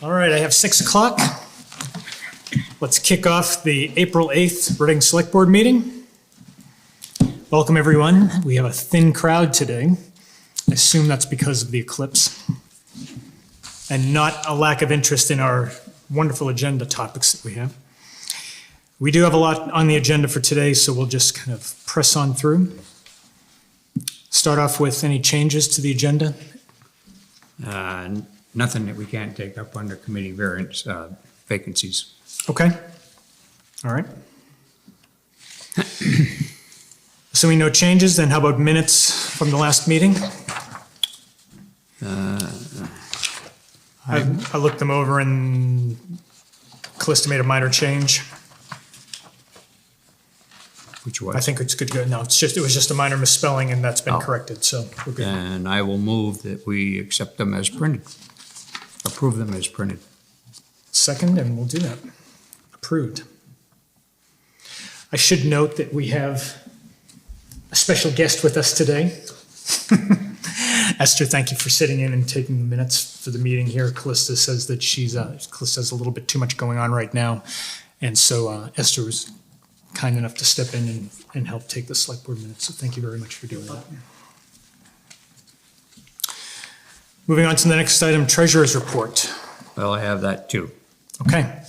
All right, I have 6 o'clock. Let's kick off the April 8th Reading Select Board meeting. Welcome, everyone. We have a thin crowd today. I assume that's because of the eclipse and not a lack of interest in our wonderful agenda topics that we have. We do have a lot on the agenda for today, so we'll just kind of press on through. Start off with any changes to the agenda. Nothing that we can't take up under committee variance vacancies. Okay. All right. Assuming no changes, then how about minutes from the last meeting? I looked them over and Callista made a minor change. Which was? I think it's good to go. No, it was just a minor misspelling and that's been corrected, so we're good. And I will move that we accept them as printed. Approve them as printed. Second, and we'll do that. Approved. I should note that we have a special guest with us today. Esther, thank you for sitting in and taking the minutes for the meeting here. Callista says that Callista has a little bit too much going on right now. And so Esther was kind enough to step in and help take the select board minutes. So thank you very much for doing that. Moving on to the next item, treasurer's report. Well, I have that too. Okay.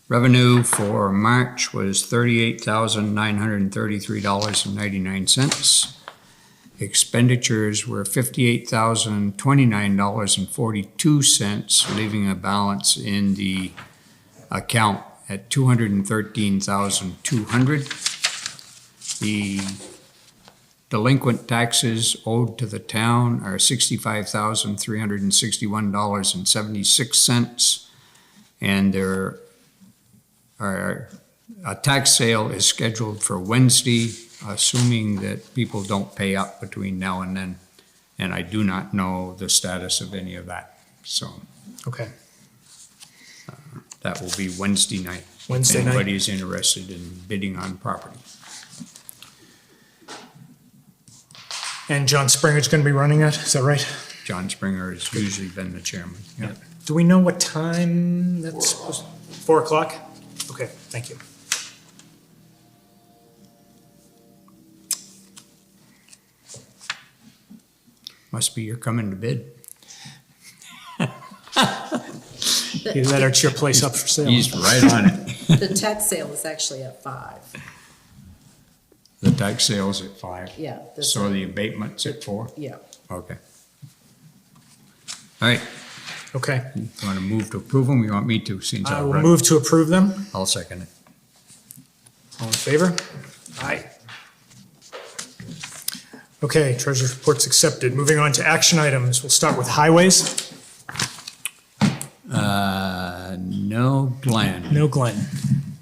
Revenue for March was $38,933.99. Expenditures were $58,029.42, leaving a balance in the account at $213,200. The delinquent taxes owed to the town are $65,361.76, and there are a tax sale is scheduled for Wednesday, assuming that people don't pay up between now and then, and I do not know the status of any of that. So, Okay. that will be Wednesday night. Wednesday if night. anybody is interested in bidding on property. And John Springer's going to be running it, is that right? John Springer has usually been the chairman. Yeah. Do we know what time that's supposed, 4 o'clock? Okay, thank you. Must be you're coming to bid. Either that or it's your place up for sale. He's right on it. The tax sale is actually at 5. The tax sale's at 5. Yeah. So the abatement's at 4? Yeah. Okay. All right. Okay. You want to move to approve them? You want me to? Since I I've will read- move to approve them. I'll second it. All in favor? Aye. Okay, treasurer's report's accepted. Moving on to action items. We'll start with highways. No, Glenn. No Glenn.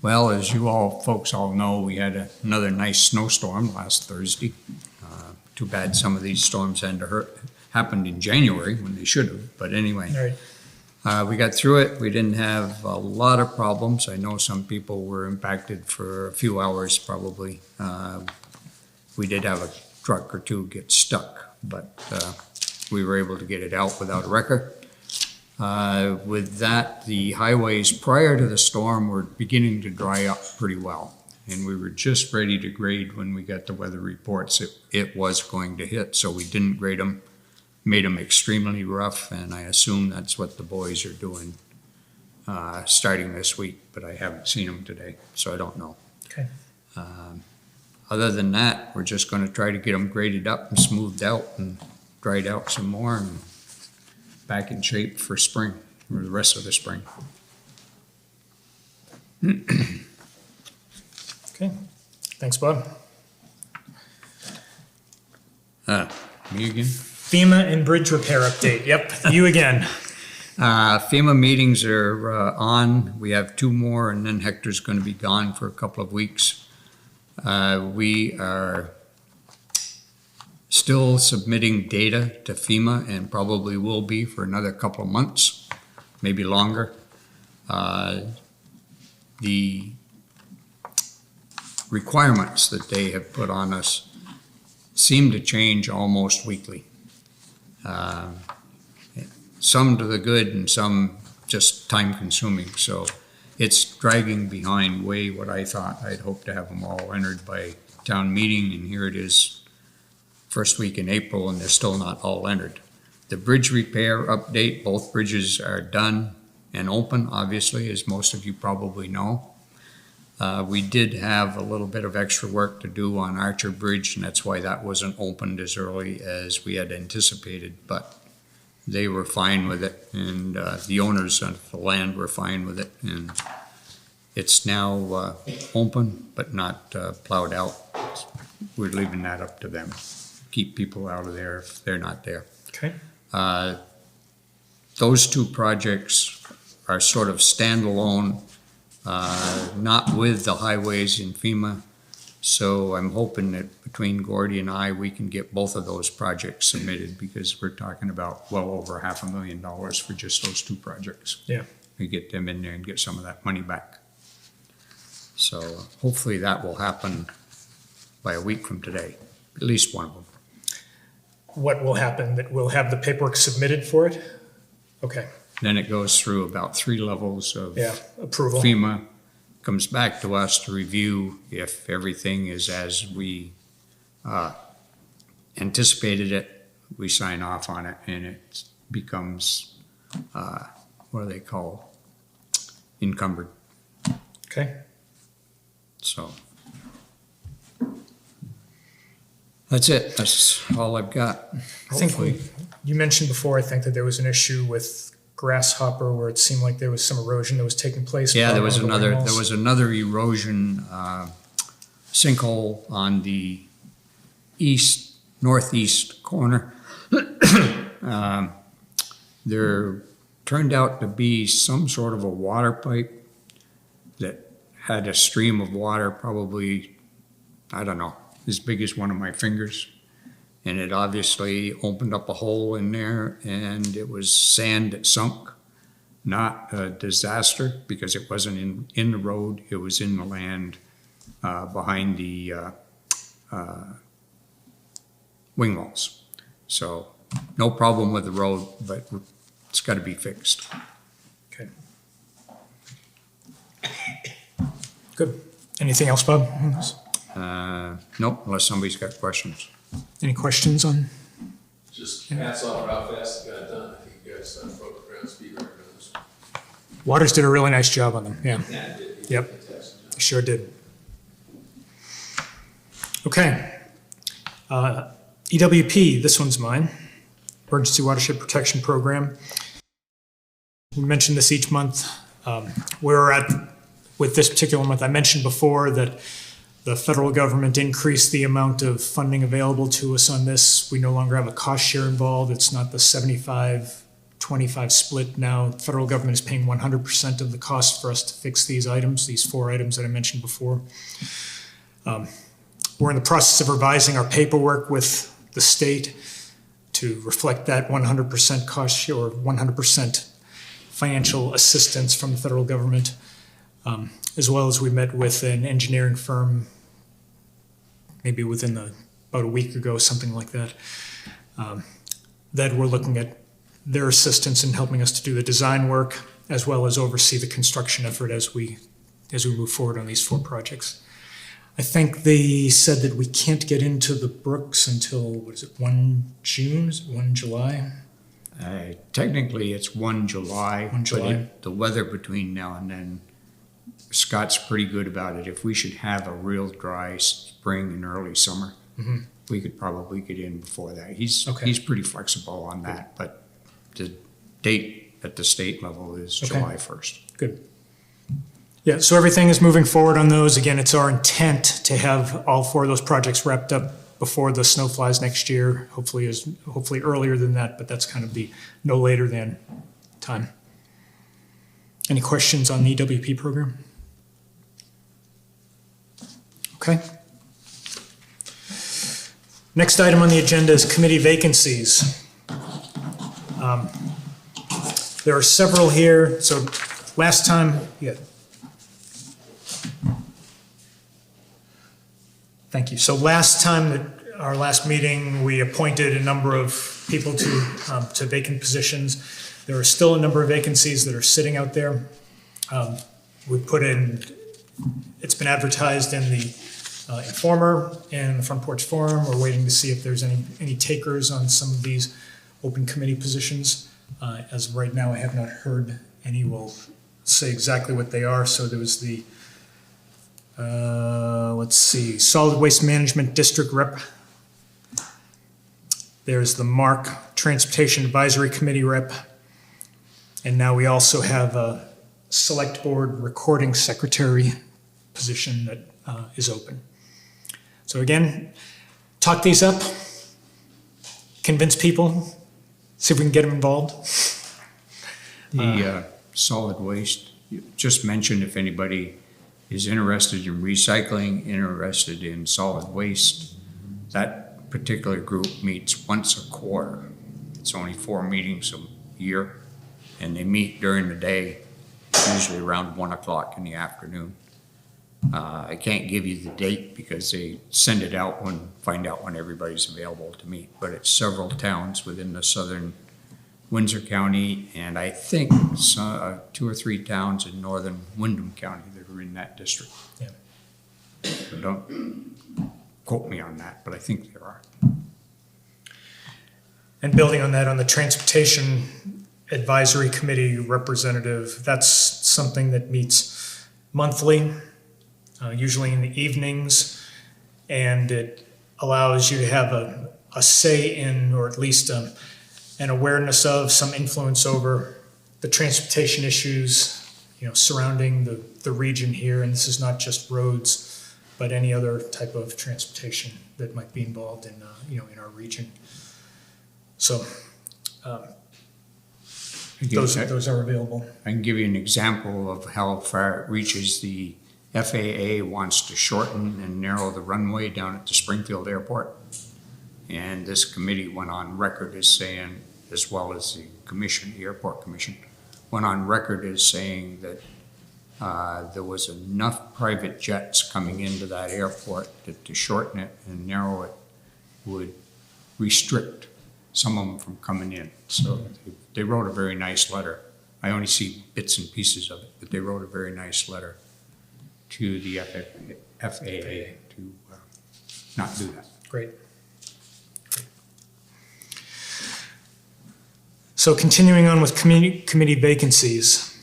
Well, as you all folks all know, we had another nice snowstorm last Thursday. Too bad some of these storms happened in January when they should have. But anyway, All right. we got through it. We didn't have a lot of problems. I know some people were impacted for a few hours probably. We did have a truck or two get stuck, but we were able to get it out without a wrecker. With that, the highways prior to the storm were beginning to dry up pretty well. And we were just ready to grade when we got the weather reports. It was going to hit, so we didn't grade them, made them extremely rough, and I assume that's what the boys are doing starting this week, but I haven't seen them today, so I don't know. Okay. Other than that, we're just going to try to get them graded up and smoothed out and dried out some more and back in shape for spring, or the rest of the spring. Okay. Thanks, Bob. Me again? FEMA and bridge repair update. Yep, you again. FEMA meetings are on. We have 2 more, and then Hector's going to be gone for a couple of weeks. We are still submitting data to FEMA and probably will be for another couple of months, maybe longer. The requirements that they have put on us seem to change almost weekly. some to the good and some just time consuming. So it's dragging behind way what I thought. I'd hoped to have them all entered by town meeting, and here it is first week in April and they're still not all entered. The bridge repair update, both bridges are done and open, obviously, as most of you probably know. We did have a little bit of extra work to do on Archer Bridge, and that's why that wasn't opened as early as we had anticipated, but they were fine with it, and the owners of the land were fine with it, and it's now open but not plowed out. We're leaving that up to them. Keep people out of there if they're not there. Okay. Those two projects are sort of standalone, not with the highways in FEMA. So I'm hoping that between Gordy and I, we can get both of those projects submitted, because we're talking about well over $500,000 for just those two projects. Yeah. We get them in there and get some of that money back. So hopefully that will happen by a week from today, at least one of them. What will happen? That we'll have the paperwork submitted for it? Okay. Then it goes through about 3 levels of Approval. FEMA, comes back to us to review if everything is as we anticipated it. We sign off on it, and it becomes, what do they call, encumbered. Okay. So that's it. That's all I've got. I think Hopefully. you mentioned before, I think that there was an issue with Grasshopper where it seemed like there was some erosion that was taking place. Yeah, there was on the wing walls. there was another erosion sinkhole on the northeast corner. There turned out to be some sort of a water pipe that had a stream of water, probably, I don't know, as big as one of my fingers. And it obviously opened up a hole in there, and it was sand that sunk. Not a disaster, because it wasn't in the road, it was in the land behind the wing walls. So no problem with the road, but it's got to be fixed. Okay. Good. Anything else, Bob, on this? Nope, unless somebody's got questions. Any questions on? Just hats off how fast it got done. I think you guys broke the ground speed record on this. Waters did a really nice job on them, yeah. Yeah, it did. Yep. Fantastic job. They sure did. Okay. EWP, this one's mine. Emergency Watershed Protection Program. We mention this each month. With this particular month, I mentioned before that the federal government increased the amount of funding available to us on this. We no longer have a cost share involved. It's not the 75-25 split now. The federal government is paying 100% of the cost for us to fix these items, these 4 items that I mentioned before. We're in the process of revising our paperwork with the state to reflect that 100% cost share or 100% financial assistance from the federal government. As well as we met with an engineering firm maybe within about a week ago, something like that, that we're looking at their assistance in helping us to do the design work as well as oversee the construction effort as we move forward on these 4 projects. I think they said that we can't get into the brooks until, 1 June, 1 July? Technically, it's 1 July. 1 July. But the weather between now and then, Scott's pretty good about it. If we should have a real dry spring and early summer, we could probably get in before that. He's pretty flexible on that, but the date at the state level is July 1st. Good. Yeah, so everything is moving forward on those. Again, it's our intent to have all 4 of those projects wrapped up before the snow flies next year. Hopefully earlier than that, but that's kind of the no later than time. Any questions on the EWP program? Okay. Next item on the agenda is committee vacancies. There are several here. So last time, Thank you. So last time, our last meeting, we appointed a number of people to vacant positions. There are still a number of vacancies that are sitting out there. We put in, it's been advertised in the Informer and the Front Porch Forum. We're waiting to see if there's any takers on some of these open committee positions. As of right now, I have not heard any. Will say exactly what they are. So there was the, let's see, Solid Waste Management District Rep. There's the MARC Transportation Advisory Committee Rep. And now we also have a Select Board Recording Secretary position that is open. So again, talk these up, convince people, see if we can get them involved. The solid waste, you just mentioned if anybody is interested in recycling, interested in solid waste, that particular group meets once a quarter. It's only 4 meetings a year, and they meet during the day, usually around 1 o'clock in the afternoon. I can't give you the date because they send it out find out when everybody's available to meet, but it's several towns within the southern Windsor County, and I think 2 or 3 towns in northern Windham County that are in that district. Yeah. So don't quote me on that, but I think there are. And building on that, on the Transportation Advisory Committee representative, that's something that meets monthly, usually in the evenings, and it allows you to have a say in, or at least an awareness of, some influence over the transportation issues, surrounding the region here. And this is not just roads, but any other type of transportation that might be involved in, in our region. So those are available. I can give you an example of how far it reaches. The FAA wants to shorten and narrow the runway down at the Springfield Airport. And this committee went on record as saying, as well as the commission, the airport commission, went on record as saying that there was enough private jets coming into that airport that to shorten it and narrow it would restrict some of them from coming in. So they wrote a very nice letter. I only see bits and pieces of it, but they wrote a very nice letter to the FAA to not do that. Great. So continuing on with committee vacancies,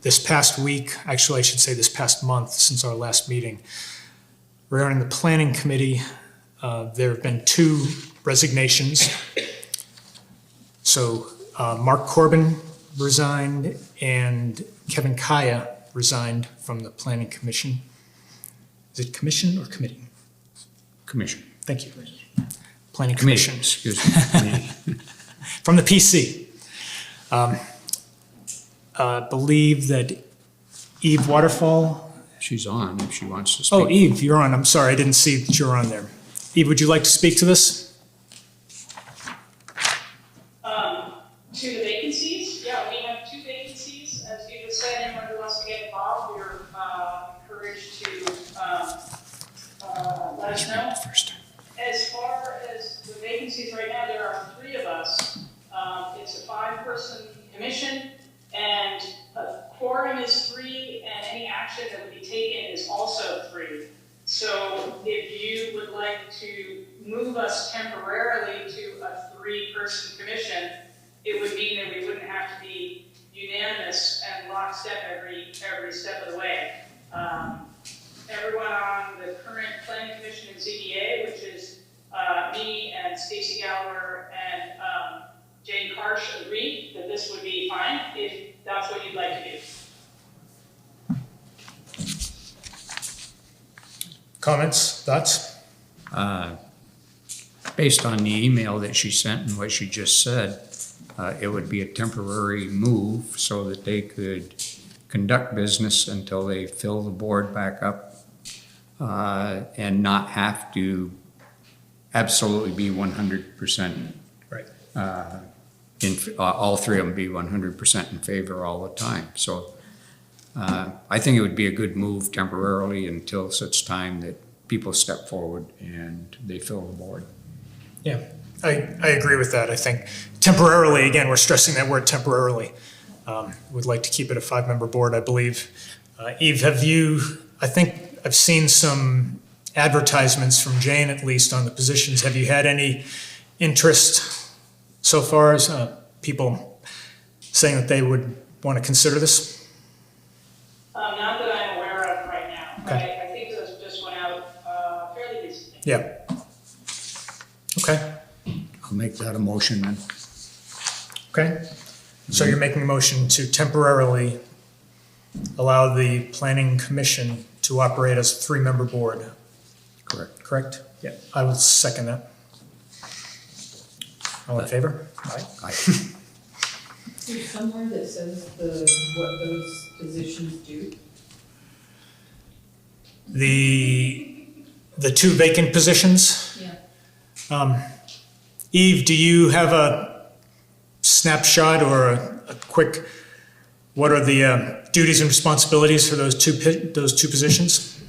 this past week, actually I should say this past month since our last meeting, regarding the Planning Committee, there have been 2 resignations. So Mark Corbin resigned and Kevin Kaya resigned from the Planning Commission. Is it commission or committee? Commission. Thank you. Planning Committee, Commission. excuse me. Committee. From the PC. Believe that Eve Waterfall. She's on if she wants to speak. Oh, Eve, you're on. I'm sorry, I didn't see that you were on there. Eve, would you like to speak to this? To the vacancies, yeah, we have 2 vacancies. As you just said, anyone who wants to get involved, you're encouraged to let us know. First. As far as the vacancies right now, there are 3 of us. It's a 5-person commission, and a quorum is 3, and any action that would be taken is also 3. So if you would like to move us temporarily to a 3-person commission, it would mean that we wouldn't have to be unanimous and lockstep every step of the way. Everyone on the current Planning Commission and ZBA, which is me and Stacey Gallagher and Jane Karsh, agree that this would be fine if that's what you'd like to do. Comments, thoughts? Based on the email that she sent and what she just said, it would be a temporary move so that they could conduct business until they fill the board back up and not have to absolutely be 100%. Right. All 3 of them be 100% in favor all the time. So I think it would be a good move temporarily until such time that people step forward and they fill the board. Yeah, I agree with that. I think temporarily, again, we're stressing that word temporarily. Would like to keep it a 5-member board, I believe. Eve, I think I've seen some advertisements from Jane, at least, on the positions. Have you had any interest so far as people saying that they would want to consider this? Not that I'm aware of right now, but Okay. I think those just went out fairly recently. Yeah. Okay. I'll make that a motion then. Okay. So you're making a motion to temporarily allow the planning commission to operate as a 3-member board, Correct. correct? Yeah. I will second that. All in favor? Aye. Aye. There's somewhere that says what those positions do. The 2 vacant positions? Yeah. Eve, do you have a snapshot or a quick, what are the duties and responsibilities for those two positions?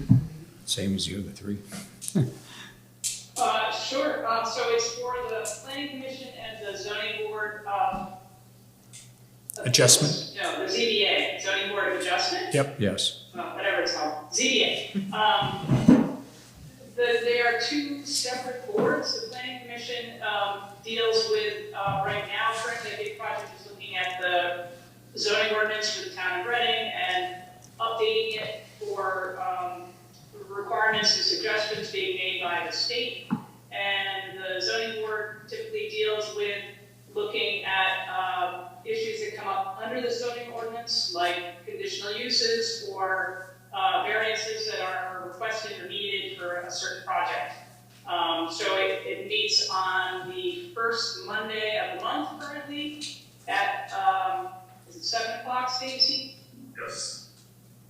Same as the other 3. Sure, so it's for the planning commission and the zoning board of. Adjustment? No, the ZBA, zoning board of adjustment. Yep. Yes. Whatever it's called, ZBA. They are 2 separate boards. The planning commission deals with, right now, currently a big project is looking at the zoning ordinance for the town of Reading and updating it for requirements and suggestions being made by the state. And the zoning board typically deals with looking at issues that come up under the zoning ordinance, like conditional uses or variances that are requested or needed for a certain project. So it meets on the first Monday of the month currently at, is it 7 o'clock, Stacy? Yes.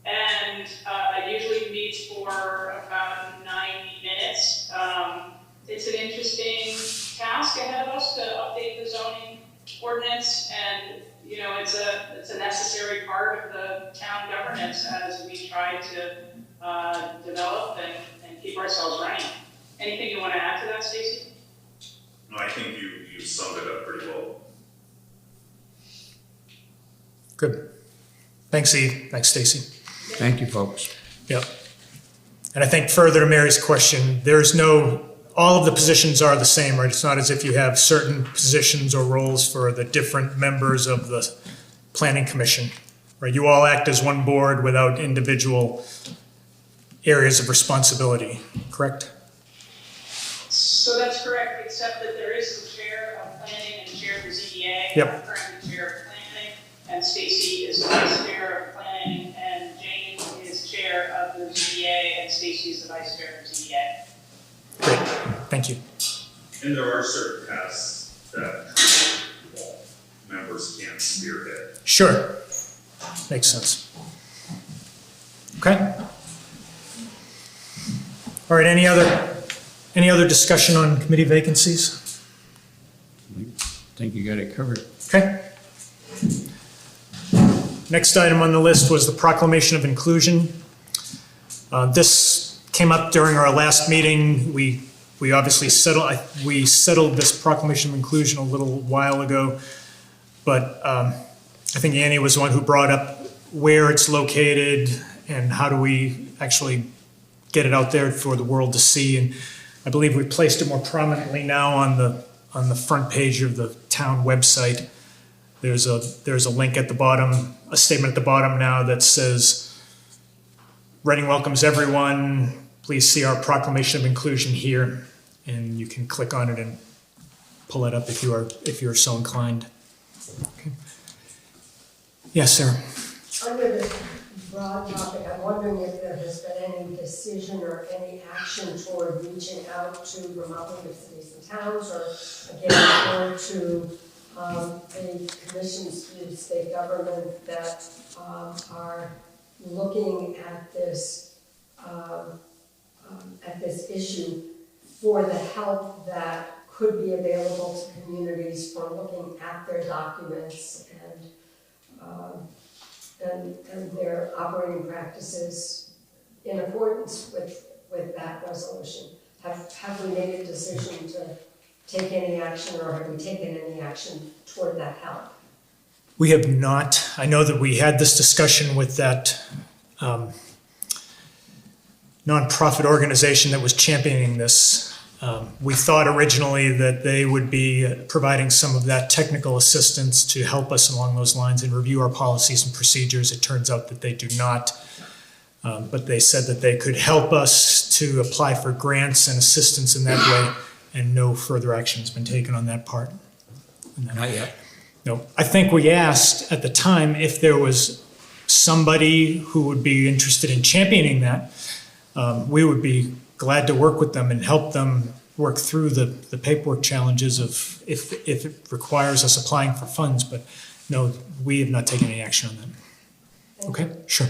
And it usually meets for about 90 minutes. It's an interesting task ahead of us to update the zoning ordinance, and you know it's a necessary part of the town governance as we try to develop and keep ourselves running. Anything you want to add to that, Stacy? No, I think you summed it up pretty well. Good. Thanks, Eve. Thanks, Stacy. Thank you, folks. Yep. And I think further to Mary's question, all of the positions are the same, right? It's not as if you have certain positions or roles for the different members of the planning commission, right? You all act as one board without individual areas of responsibility, correct? So that's correct, except that there is the chair of planning and chair for ZBA. Yep. I'm currently chair of planning, and Stacy is the vice chair of planning, and Jane is chair of the ZBA, and Stacy is the vice chair of ZBA. Great, thank you. And there are certain tasks that members can't spearhead. Sure, makes sense. Okay. All right, any other discussion on committee vacancies? I think you got it covered. Okay. Next item on the list was the proclamation of inclusion. This came up during our last meeting. We obviously settled this proclamation of inclusion a little while ago, but I think Annie was the one who brought up where it's located and how do we actually get it out there for the world to see. And I believe we placed it more prominently now on the front page of the town website. There's a link at the bottom, a statement at the bottom now that says, Reading welcomes everyone. Please see our proclamation of inclusion here. And you can click on it and pull it up if you're so inclined. Okay. Yes, Sarah. Under this broad topic, I'm wondering if there has been any decision or any action toward reaching out to Vermont League of Cities and Towns, or again, or to the commissions to the state government that are looking at this issue for the help that could be available to communities for looking at their documents and their operating practices in accordance with that resolution. Have we made a decision take any action, or have we taken any action toward that help? We have not. I know that we had this discussion with that nonprofit organization that was championing this. We thought originally that they would be providing some of that technical assistance to help us along those lines and review our policies and procedures. It turns out that they do not. But they said that they could help us to apply for grants and assistance in that way, and no further action has been taken on that part. Not yet. No, I think we asked at the time if there was somebody who would be interested in championing that. We would be glad to work with them and help them work through the paperwork challenges of if it requires us applying for funds, but no, we have not taken any action on that. Okay, sure.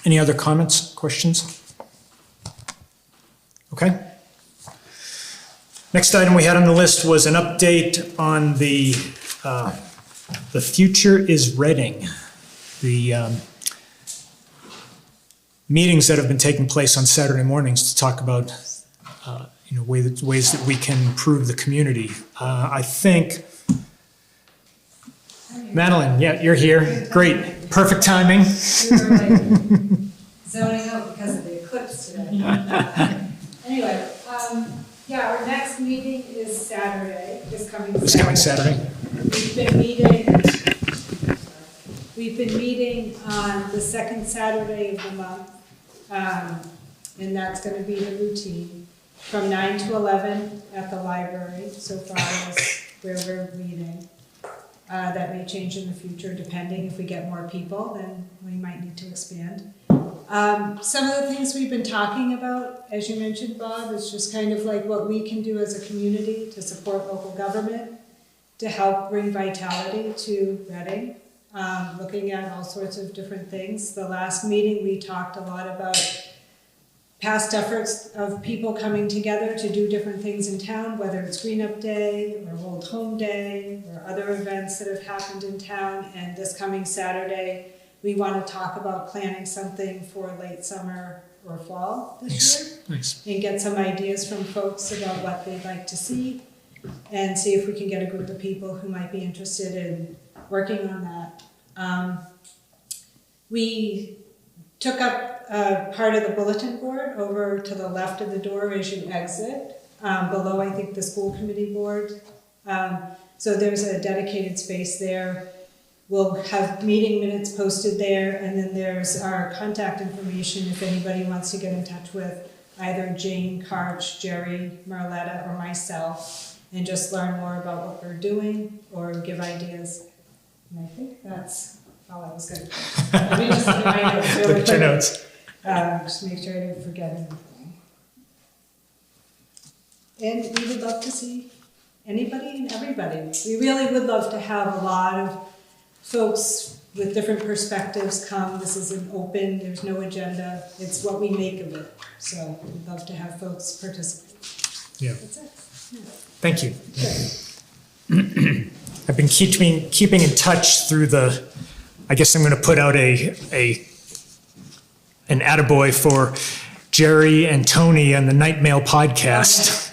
Any other comments, questions? Okay. Next item we had on the list was an update on the Future is Reading, the meetings that have been taking place on Saturday mornings to talk about ways that we can improve the community. I think, Madeline, yeah, you're here. Great, perfect timing. We were like zoning out because of the eclipse today. Anyway, yeah, our next meeting is Saturday, this coming This coming Saturday. We've been meeting on the second Saturday of the month, and that's gonna be the routine, from 9 to 11 at the library, so far as where we're meeting. That may change in the future, depending if we get more people, then we might need to expand. Some of the things we've been talking about, as you mentioned, Bob, is just kind of like what we can do as a community to support local government, to help bring vitality to Reading, looking at all sorts of different things. The last meeting, we talked a lot about past efforts of people coming together to do different things in town, whether it's Green Up Day or Old Home Day or other events that have happened in town. And this coming Saturday, we want to talk about planning something for late summer or fall this year. Nice. And get some ideas from folks about what they'd like to see, and see if we can get a group of people who might be interested in working on that. We took up part of the bulletin board over to the left of the door as you exit, below, I think, the school committee board. So there's a dedicated space there. We'll have meeting minutes posted there, and then there's our contact information if anybody wants to get in touch with either Jane Karch, Jerry Marletta, or myself, and just learn more about what we're doing or give ideas. And I think that's all I was going to say. Let me just look at my notes really Look at your quick. notes. Just make sure I didn't forget anything. And we would love to see anybody and everybody. We really would love to have a lot of folks with different perspectives come. This is an open, there's no agenda. It's what we make of it. So we'd love to have folks participate. Yeah. That's it. Yeah. Thank you. Good. I've been keeping in touch through I guess I'm going to put out an attaboy for Jerry and Tony on the Night Mail podcast,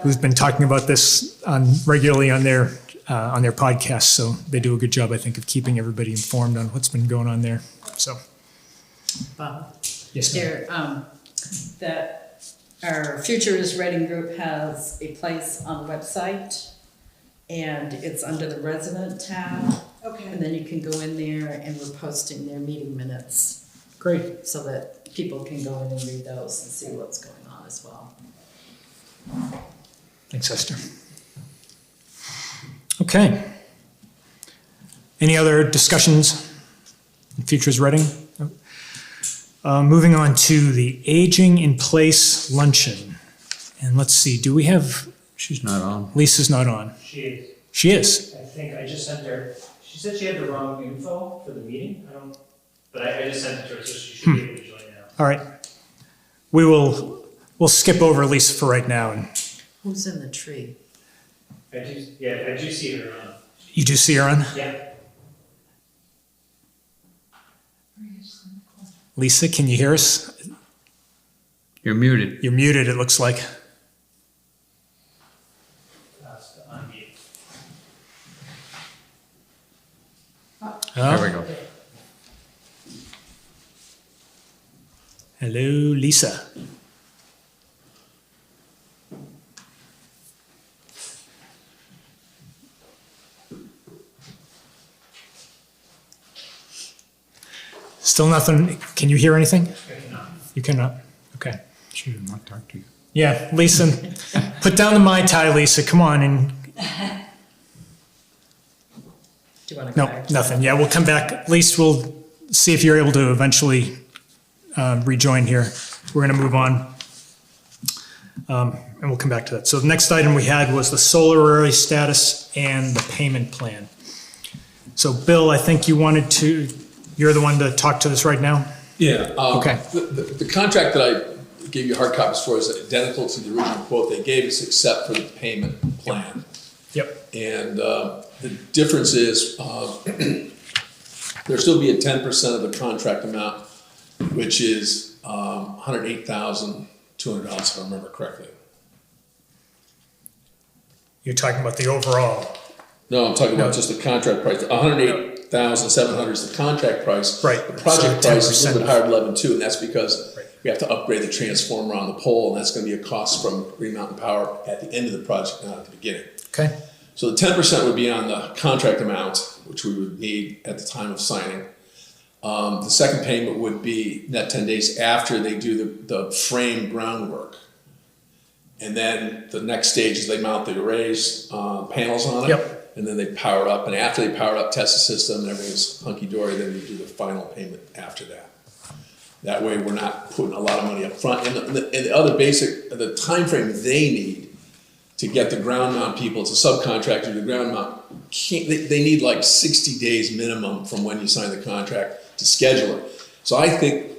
who's been talking about this regularly on their podcast. So they do a good job, I think, of keeping everybody informed on what's been going on there. So, Bob, yes, ma'am. there, that our Future is Reading group has a place on the website, and it's under the resident tab. Okay. And then you can go in there, and we're posting their meeting minutes Great. so that people can go in and read those and see what's going on as well. Thanks, Esther. Okay. Any other discussions in Futures Reading? No? Moving on to the Aging in Place Luncheon. And let's see, do we have, She's not on. Lisa's not on. She is. She is. I think I just sent her, she said she had the wrong info for the meeting. But I just sent it to her, so she should be able to join now. All right. We'll skip over Lisa for right now. And Who's in the tree? I do see her on. you do see her on? Yeah. Lisa, can you hear us? You're muted. You're muted, it looks like. meeting. There we go. Hello, Lisa. Still nothing. Can you hear anything? I cannot. You cannot. Okay. She did not talk to you. Yeah, Lisa, put down the Mai Tai, Lisa. Come on. And Do you want to go no, back? nothing. Yeah, we'll come back. At least we'll see if you're able to eventually rejoin here. We're going to move on. And we'll come back to that. So the next item we had was the solar array status and the payment plan. So Bill, I think you're the one to talk to this right now? Yeah. Okay. The contract that I gave you hard copies for is identical to the original quote they gave us, except for the payment plan. Yep. And the difference is, there'll still be a 10% of the contract amount, which is $108,200, if I remember correctly. You're talking about the overall. No, I'm talking No. about just the contract price. $108,700 is the contract price. Right. The project So price is a little 10%. bit higher than 11.2, and that's because Right. we have to upgrade the transformer on the pole, and that's gonna be a cost from Green Mountain Power at the end of the project, not at the beginning. Okay. So the 10% would be on the contract amount, which we would need at the time of signing. The second payment would be net 10 days after they do the frame groundwork. And then the next stage is they mount the arrays, panels on it. Yep. And then they power up, and after they power up, test the system, and everything's hunky-dory, then you do the final payment after that. That way, we're not putting a lot of money up front. And the other basic, the timeframe they need to get the ground mount people, it's a subcontractor, the ground mount, they need like 60 days minimum from when you sign the contract to schedule it. So I think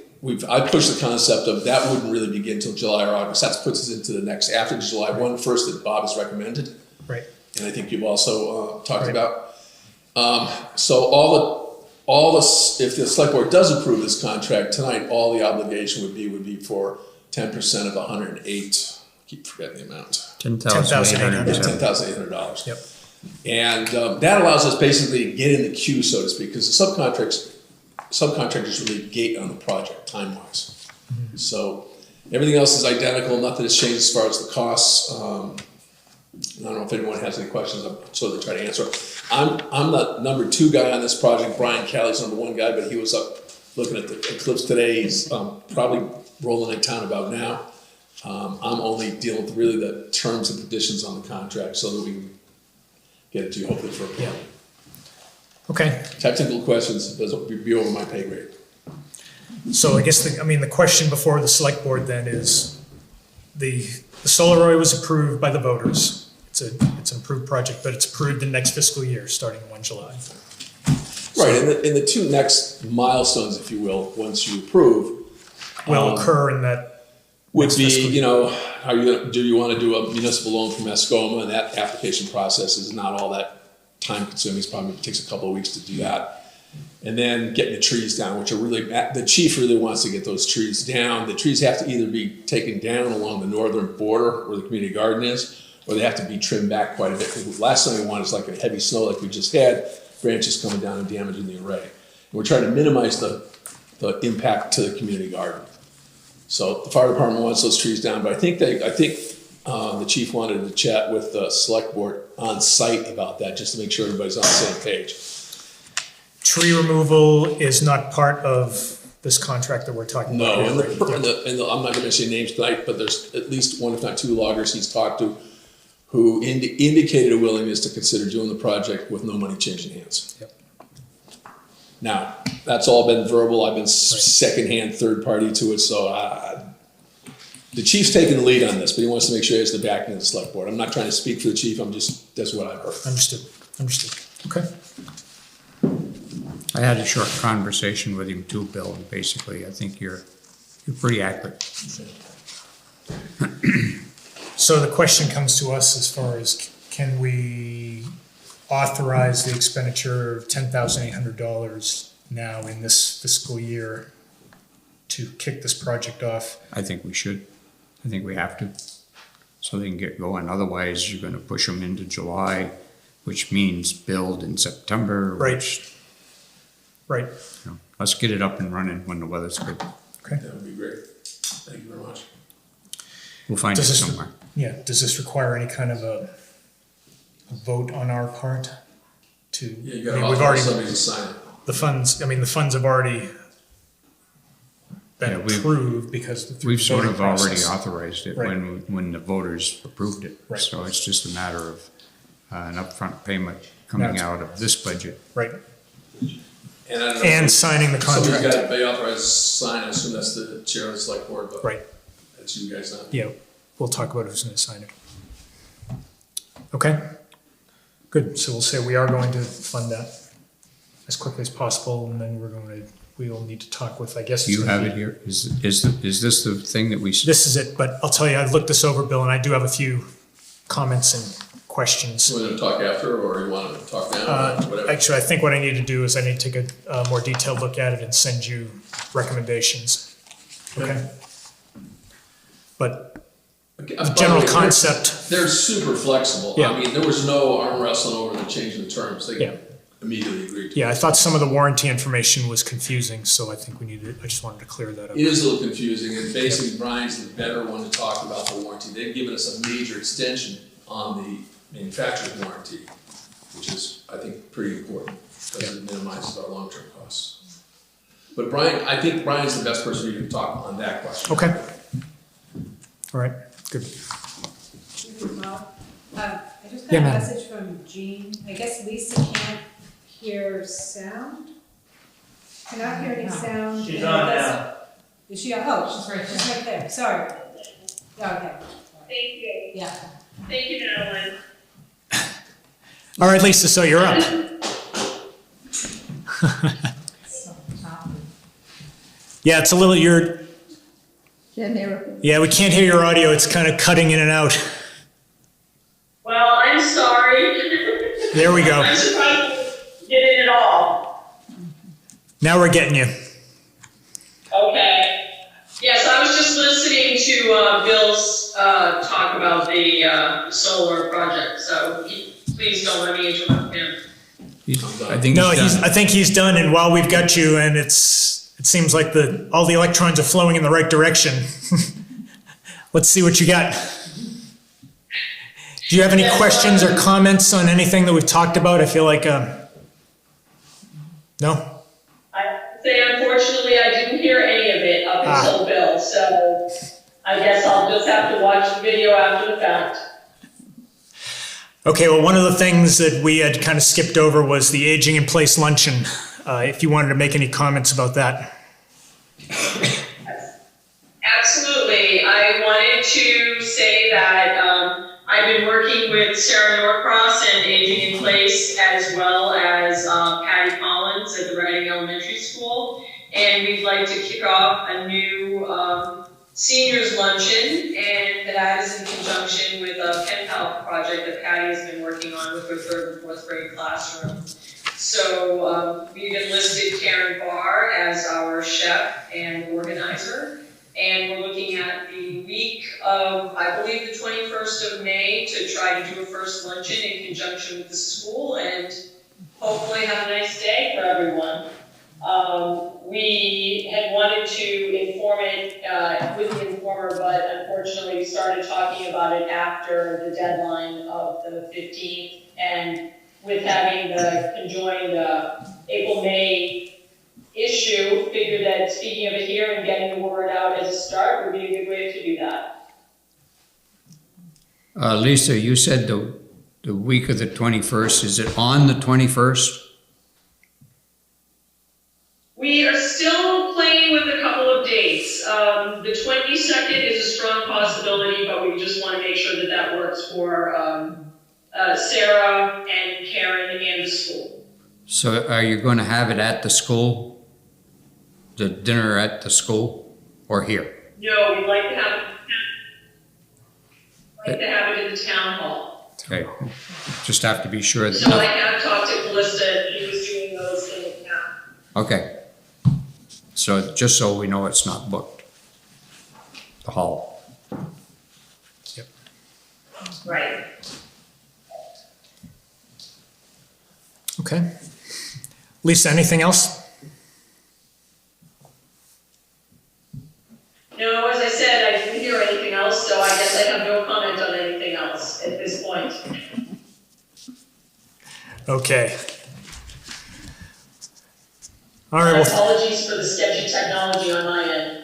I pushed the concept of that wouldn't really begin until July or August. That puts us into the next, after July 1 first that Bob has recommended. Right. And I think you've also talked Right. about. So if the select board does approve this contract tonight, all the obligation would be for 10% of the 108. Keep forgetting the amount. $10,800. $10,800. Yep. And that allows us basically to get in the queue, so to speak, because the subcontractors really gate on the project time-wise. So everything else is identical, nothing has changed as far as the costs. I don't know if anyone has any questions, I'm sort of trying to answer. I'm the number 2 guy on this project. Brian Calley's number 1 guy, but he was up looking at the eclipse today. He's probably rolling in town about now. I'm only dealing with really the terms and conditions on the contract so that we can get it to you hopefully for a plan. Okay. Technical questions, doesn't be over my pay grade. So I guess the question before the select board then is the solar array was approved by the voters. It's an approved project, but it's approved in next fiscal year, starting 1 July. Right, and the 2 next milestones, if you will, once you approve, Will occur in that. would next be, fiscal year. do you want to do a municipal loan from Escoma? And that application process is not all that time consuming. It probably takes a couple of weeks to do that. And then getting the trees down, which are really, the chief really wants to get those trees down. The trees have to either be taken down along the northern border where the community garden is, or they have to be trimmed back quite a bit. The last thing we want is like a heavy snow like we just had, branches coming down and damaging the array. And we're trying to minimize the impact to the community garden. So the fire department wants those trees down, but I think the chief wanted to chat with the select board on site about that, just to make sure everybody's on the same page. Tree removal is not part of this contract that we're talking about. No, here, right? and I'm not gonna mention names tonight, but there's at least 1, if not 2 loggers he's talked to who indicated a willingness to consider doing the project with no money changing hands. Yep. Now, that's all been verbal. I've been secondhand, third party to it, so the chief's taking the lead on this, but he wants to make sure he has the backing of the select board. I'm not trying to speak for the chief, that's what I've heard. Understood. Okay. I had a short conversation with him too, Bill, and basically I think you're pretty accurate. So the question comes to us as far as can we authorize the expenditure of $10,800 now in this fiscal year to kick this project off? I think we should. I think we have to. so they can get going. Otherwise, you're gonna push them into July, which means build in September. Right. Which, Right, you know, let's get it up and running when the weather's good. okay. That would be great. Thank you very much. We'll find it Does this- somewhere. Yeah, does this require any kind of a vote on our part to? Yeah, you I got mean, to we've already, authorize somebody to sign it. the funds have already been Yeah, we've- approved because through We've the sort voting of already process. authorized it Right. when the voters approved it. Right. So it's just a matter of an upfront payment coming That's- out of this budget. Right, And I don't know. and signing the Somebody's contract. got to be authorized to sign, I assume that's the chair of the select board, but. Right. That's you guys now. Yeah, we'll talk about who's gonna sign it. Okay, good, so we'll say we are going to fund that as quickly as possible, and then we will need to talk with, I guess. Do it's you gonna have be- it here? Is this the thing that we? This is it, but I'll tell you, I've looked this over, Bill, and I do have a few comments and questions. So we're going to talk after, or you want to talk now, or whatever? Actually, I think what I need to do is I need to take a more detailed look at it and send you recommendations. Okay? But Okay, the by general way, they're- concept, They're super flexible. Yeah. I mean, there was no arm wrestling over the change in the terms. Yeah. They immediately agreed to it. yeah, I thought some of the warranty information was confusing, so I think I just wanted to clear that up. It is a little confusing, and basically Brian's the better one to talk about the warranty. They've given us a major extension on the manufacturer's warranty, which is, I think, pretty important, because it minimizes our long-term costs. But Brian, I think Brian's the best person you can talk on that question. Okay. All right, good. Well, I just Yeah, got a ma'am. message from Jean. I guess Lisa can't hear sound. Cannot hear any sound. She's and on I guess- now. Is she, oh, she's right there, sorry. Yeah, okay, Thank you. yeah. Thank you, Madeline. All right, Lisa, so you're up. Yeah, it's a little, yeah, we can't hear your audio, it's kind of cutting in and out. Well, I'm sorry. There we go. I'm surprised you get it at all. Now we're getting you. Okay. Yes, I was just listening to Bill's talk about the solar project, so please don't let me interrupt him. I think No, he's done. I think he's done, and while we've got you, and it seems like all the electrons are flowing in the right direction. Let's see what you got. Do you have any questions or comments on anything that we've talked about? I feel like, no? I say unfortunately I didn't hear any of it up until Bill, so I guess I'll just have to watch the video after the fact. Okay, well, one of the things that we had kind of skipped over was the aging in place luncheon. If you wanted to make any comments about that. Absolutely. I wanted to say that I've been working with Sarah Norcross and Aging in Place, as well as Patty Collins at the Reading Elementary School, and we'd like to kick off a new seniors luncheon, and that is in conjunction with a pen pal project that Patty has been working on with her 3rd and 4th grade classroom. So we've enlisted Karen Barr as our chef and organizer, and we're looking at the week of, I believe, the 21st of May to try to do a first luncheon in conjunction with the school and hopefully have a nice day for everyone. We had wanted to inform it with the informer, but unfortunately we started talking about it after the deadline of the 15th, and with having the conjoined April-May issue, figured that speaking of it here and getting the word out as a start would be a good way to do that. Lisa, you said the week of the 21st. Is it on the 21st? We are still playing with a couple of dates. The 22nd is a strong possibility, but we just want to make sure that that works for Sarah and Karen and the school. So are you going to have it at the school? The dinner at the school or here? No, we'd like to have it in the town hall. Okay, just have to be sure that. So I have talked to Calista, he was doing those in the town. Okay. So just so we know it's not booked. The hall. Yep. Okay. Lisa, anything else? No, as I said, I didn't hear anything else, so I guess I have no comment on anything else at this point. Okay. All right, well, Apologies for the sketchy technology on my end.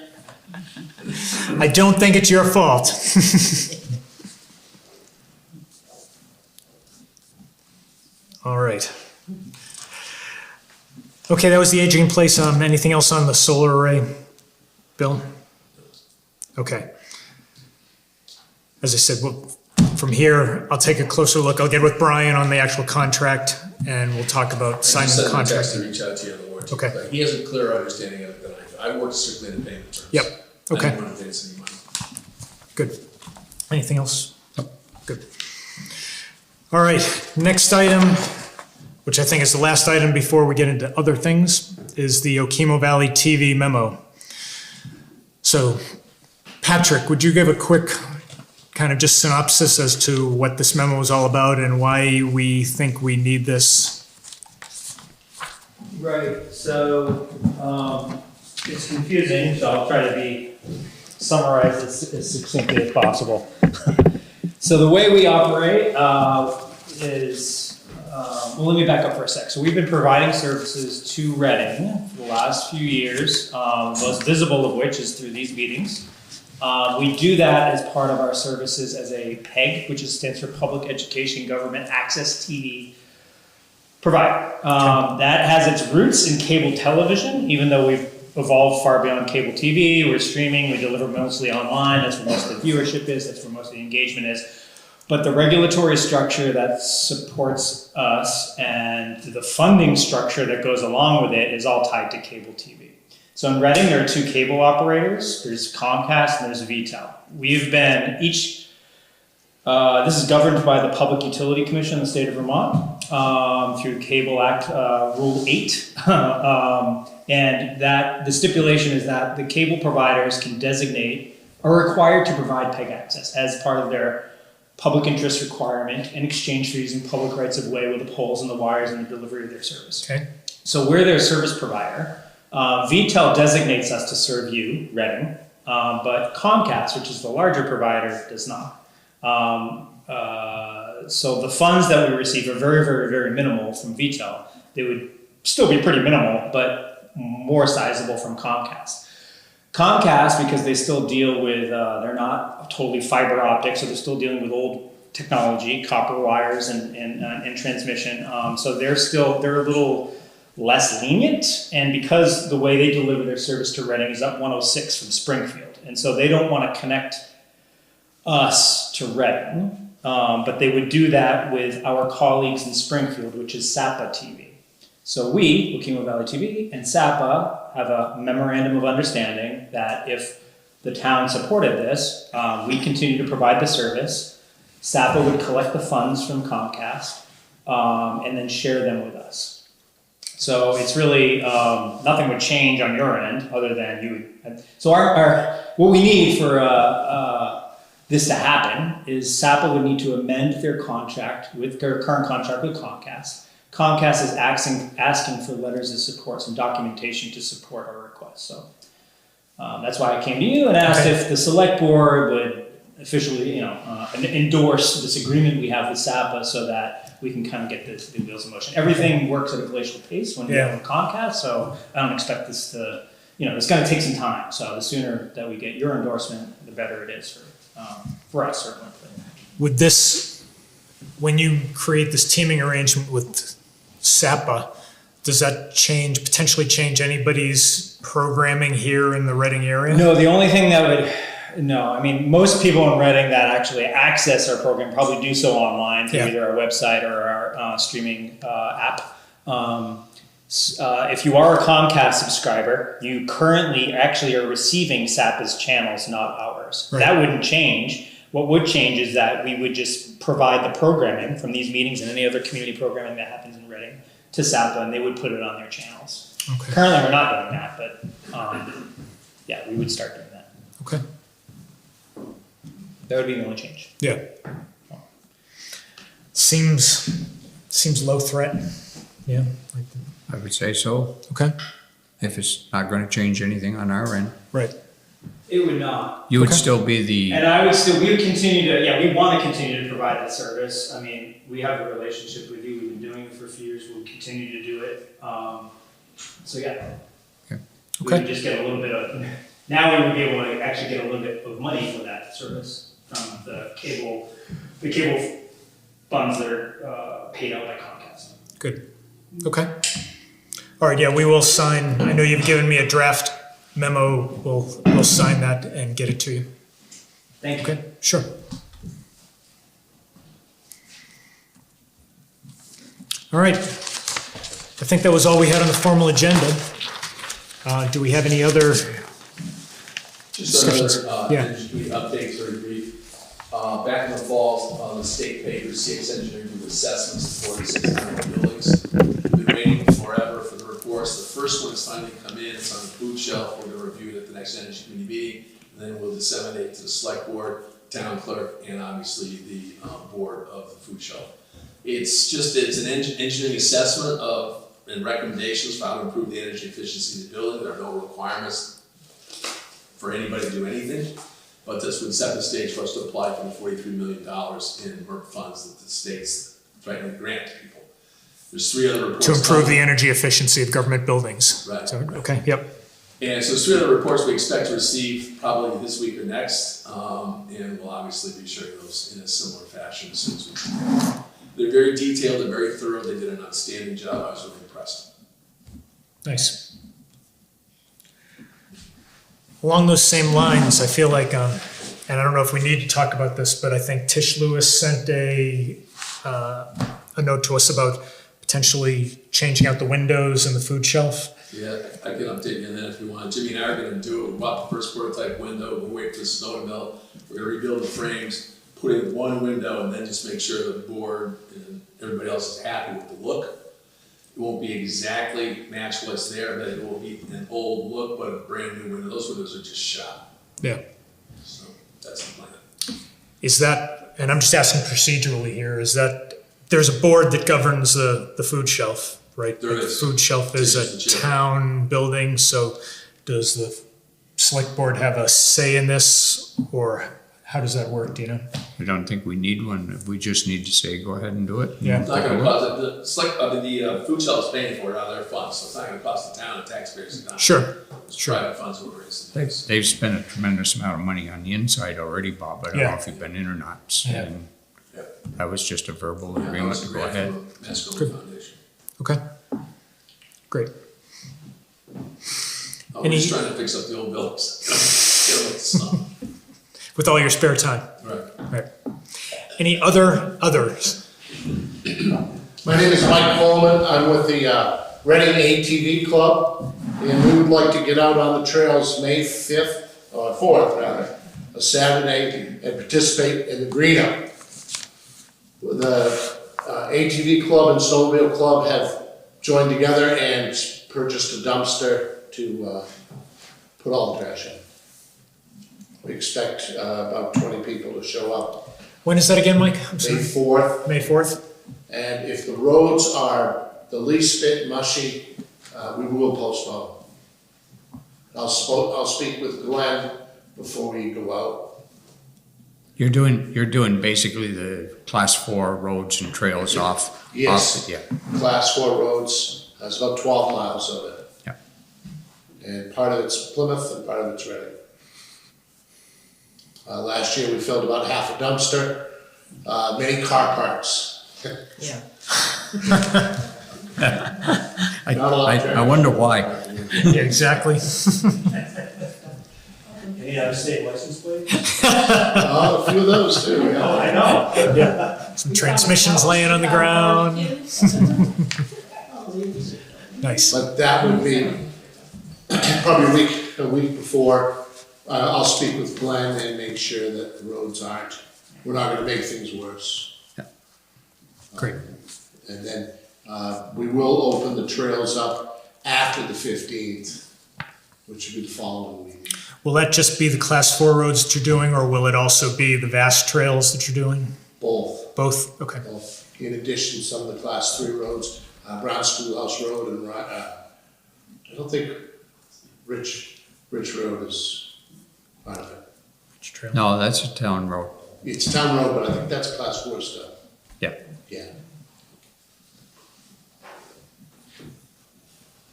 I don't think it's your fault. All right. Okay, that was the aging in place. Anything else on the solar array, Bill? Okay. As I said, from here, I'll take a closer look. I'll get with Brian on the actual contract, and we'll talk about signing the contract. To reach out to you on the warranty. Okay. Like, he has a clearer understanding of it than I do. I work strictly in the payment terms. Yep. Okay. I don't want to advance any money. Good. Anything else? Good. All right, next item, which I think is the last item before we get into other things, is the Okemo Valley TV memo. So, Patrick, would you give a quick kind of just synopsis as to what this memo is all about and why we think we need this? Right, so, it's confusing, so I'll try to summarize as succinctly as possible. So the way we operate is, well, let me back up for a sec. So we've been providing services to Reading for the last few years, most visible of which is through these meetings. We do that as part of our services as a PEG, which stands for Public Education Government Access TV provider. That has its roots in cable television, even though we've evolved far beyond cable TV. We're streaming, we deliver mostly online, that's where most of the viewership is, that's where most of the engagement is. But the regulatory structure that supports us and the funding structure that goes along with it is all tied to cable TV. So in Reading, there are two cable operators. There's Comcast and there's VTEL. We've been this is governed by the Public Utility Commission in the state of Vermont through Cable Act Rule 8. And that the stipulation is that the cable providers can designate, are required to provide PEG access as part of their public interest requirement in exchange for using public rights of way with the poles and the wires and the delivery of their service. Okay. So we're their service provider. VTEL designates us to serve you, Reading, but Comcast, which is the larger provider, does not. So the funds that we receive are very, very, very minimal from VTEL. They would still be pretty minimal, but more sizable from Comcast. Comcast, because they still deal with, they're not totally fiber optic, so they're still dealing with old technology, copper wires and transmission. So they're a little less lenient, and because the way they deliver their service to Reading is up 106 from Springfield, and so they don't want to connect us to Reading, but they would do that with our colleagues in Springfield, which is SAPA TV. So we, Okemo Valley TV, and SAPA have a memorandum of understanding that if the town supported this, we continue to provide the service. SAPA would collect the funds from Comcast and then share them with us. So it's really, nothing would change on your end other than you would. So what we need for this to happen is SAPA would need to amend their contract with their current contract with Comcast. Comcast is asking for letters of support, some documentation to support our request. So that's why I came to you and asked if the select board would officially, endorse this agreement we have with SAPA so that we can kind of get the wheels in motion. Everything works at a glacial pace when we have a Comcast, so I don't expect this to, it's going to take some time. So the sooner that we get your endorsement, the better it is for us, certainly. Would this, when you create this teaming arrangement with SAPA, does that potentially change anybody's programming here in the Reading area? No, the only thing that would, most people in Reading that actually access our program probably do so online through either our website or our streaming app. If you are a Comcast subscriber, you currently actually are receiving SAPA's channels, not ours. Right. That wouldn't change. What would change is that we would just provide the programming from these meetings and any other community programming that happens in Reading to SAPA, and they would put it on their channels. Okay. Currently, we're not doing that, but we would start doing that. Okay. That would be the only change. Yeah. Seems low threat. Yeah. I would say so, Okay. if it's not gonna change anything on our end. Right. It would not. You would Okay. still be the, And we would continue to, yeah, we want to continue to provide that service. I mean, we have a relationship with you, we've been doing it for a few years, we'll continue to do it. So yeah. Okay. We Okay. would just get a little bit of, now we would be able to actually get a little bit of money for that service from the cable funds that are paid out by Comcast. Good. Okay. All right, yeah, we will sign, I know you've given me a draft memo. We'll sign that and get it to you. Thank you. Okay, sure. All right. I think that was all we had on the formal agenda. Do we have any other? Just Discussions. another Yeah. engineering update, very brief. Back in the fall, the state paid for CX engineering to do assessments to 46 town buildings. We've been waiting forever for the reports. The first one has finally come in. It's on the food shelf. We're going to review it at the next energy committee meeting. And then we'll disseminate it to the select board, town clerk, and obviously the board of the food shelf. It's an engineering assessment of and recommendations for how to improve the energy efficiency of the building. There are no requirements for anybody to do anything, but this would set the stage for us to apply for the $43 million in MERP funds that the state's trying to grant to people. There's 3 other reports. To improve the coming. energy efficiency of government buildings. Right. So, okay, yep. And so there's 3 other reports we expect to receive probably this week or next, and we'll obviously be sharing those in a similar fashion as soon as we can. They're very detailed and very thorough. They did an outstanding job. I was really impressed. Nice. Along those same lines, I feel like, and I don't know if we need to talk about this, but I think Tish Lewis sent a note to us about potentially changing out the windows in the food shelf. Yeah, I can update you on that if you want. Jimmy and I are gonna do it. We bought the first prototype window. We'll wait for the snow to melt. We're gonna rebuild the frames, put in one window, and then just make sure the board and everybody else is happy with the look. It won't be exactly match what's there, but it will be an old look, but a brand new window. Those windows are just shot. Yeah. So that's the plan. Is that, and I'm just asking procedurally here, is that, there's a board that governs the food shelf, right? There is. The food shelf is Tish is the a chair. town building, so does the select board have a say in this, or how does that work, do you know? I don't think we need one. We just need to say, go ahead and do it. Yeah. It's not gonna cost, the food shelf is paying for it out of their funds, so it's not gonna cost the town and taxpayers a dime. Sure, It's sure. private funds we're raising. They've spent a tremendous amount of money on the inside already, Bob. I don't know Yeah. if you've been in or not. Yeah. And Yep. that was just a verbal Yeah, that agreement was to a go grant ahead. from the Mascoma Good. Foundation. Okay, great. We're Any- just trying to fix up the old buildings. Get them with the snow. With all your spare time, Right. right? Any others? My name is Mike Coleman. I'm with the Reading ATV Club, and we would like to get out on the trails May 5th, or 4th rather, a Saturday, and participate in the green up. The ATV Club and Snowmobile Club have joined together and purchased a dumpster to put all the trash in. We expect about 20 people to show up When is that again, Mike? I'm May sorry. 4th. May 4th? And if the roads are the least bit mushy, we will postpone. I'll speak with Glenn before we go out. You're doing basically the class 4 roads and trails off. Yes. Yeah. Class 4 roads, there's about 12 miles of it. Yeah. And part of it's Plymouth and part of it's Reading. Last year we filled about half a dumpster, many car parks. Yeah. I, Not a lot of I wonder why. Yeah, exactly. Any out-of-state license plate? A few of those too, yeah. Oh, I know. Yeah, some transmissions laying on the ground. Nice. But that would be probably a week before. I'll speak with Glenn and make sure that the roads we're not gonna make things worse. Great. And then, we will open the trails up after the 15th, which will be the following week. Will that just be the class 4 roads that you're doing, or will it also be the vast trails that you're doing? Both, Both? Okay. both. In addition, some of the class 3 roads. Brown Schoolhouse Road and, I don't think Rich Road is part of it. Trail. No, that's a town road. It's town road, but I think that's class 4 stuff. Yeah, Yeah.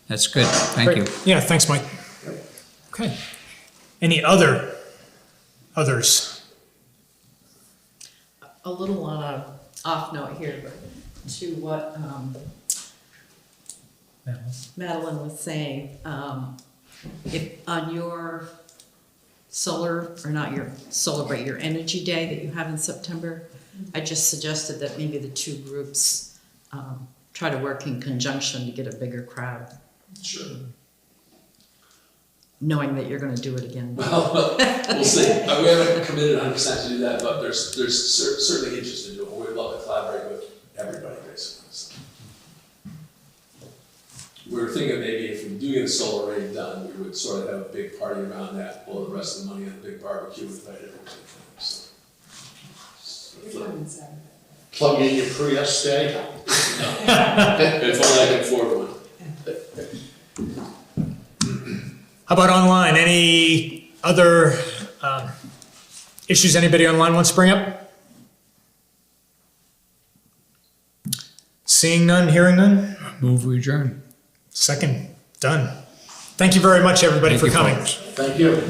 that's good. Thank you. Great. Yeah, thanks, Mike. Okay. Any others? A little on a off note here, but to what Madeline was saying, if on your solar, or not your solar, but your energy day that you have in September, I just suggested that maybe the two groups try to work in conjunction to get a bigger crowd, Sure. knowing that you're gonna do it again. Well, we'll see. We haven't committed 100% to do that, but there's certainly interest in doing it. We'd love to collaborate with everybody, basically. So. We were thinking maybe if we do get a solar array done, we would sort of have a big party around that, blow the rest of the money on a big barbecue and invite everybody. So. Plug in your Prius day. If only I can afford one. How about online? Any other issues anybody online wants to bring up? Seeing none, hearing none? Move we adjourn. Second, done. Thank you very much, everybody, Thank for you, coming. folks. Thank you.